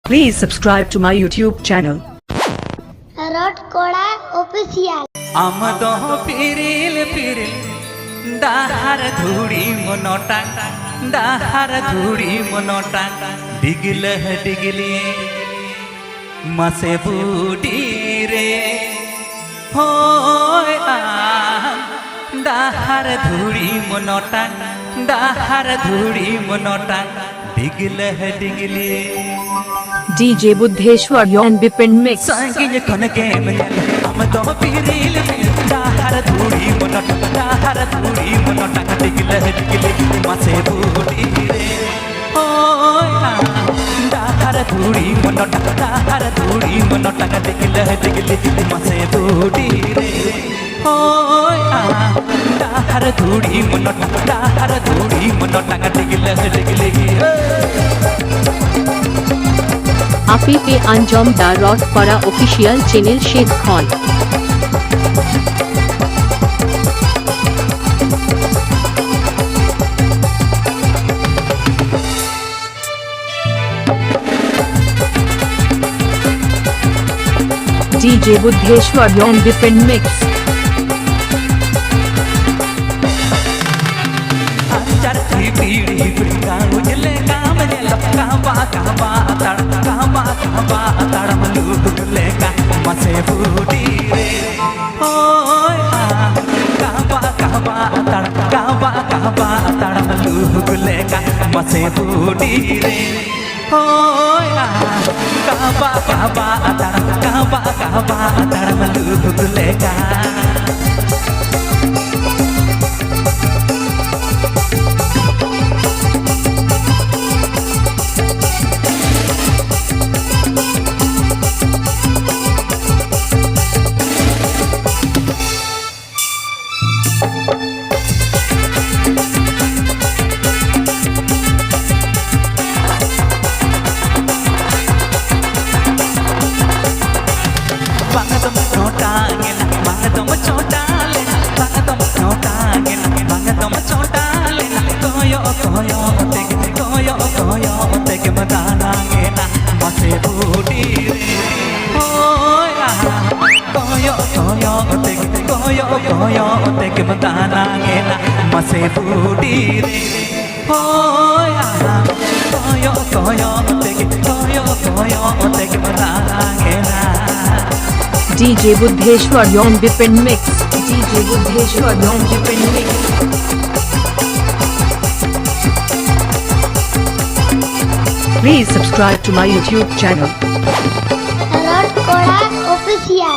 Please subscribe to my YouTube channel. Rot Koda Official. আমদো পিরিল পিরিল দাহার ধুড়ি মনটা দাহার ধুড়ি মনটা ডিগিল ডিগলি মাসে বুডি রে হয় দাহার ধুড়ি মনটা দাহার ধুড়ি মনটা ডিগিল ডিগলি DJ Buddheshwar and Bipin Mix. संगी खन के আমদো পিরিল দাহার ধুড়ি মনটা দাহার ধুড়ি মনটা ডিগিল ডিগলি মাসে বুডি রে ওই দাহার ধুড়ি মনটা দাহার ধুড়ি মনটা ডিগিল ডিগলি মাসে বুডি রে ওই দাহার ধুড়ি মনটা দাহার ধুড়ি মনটা ডিগিল ডিগলি আপনি পে আঞ্জম দা রট করা অফিসিয়াল চ্যানেল শেখ খন DJ Buddheshwar and Bipin Mix. Anchor की पीड़ी पिंगा उजले काम जेलो काबा काबा तड़ मलूले का मसे बूटी रे ओय काबा तड़ मलूले का मसे बूटी रे ओय काबा तड़ मलूले का मसे बूटी रे होया कोयो तेग बतानांगे ना DJ Buddheshwar and Bipin Mix. DJ Buddheshwar and Bipin Mix. Please subscribe to my YouTube channel. Rot Koda Official.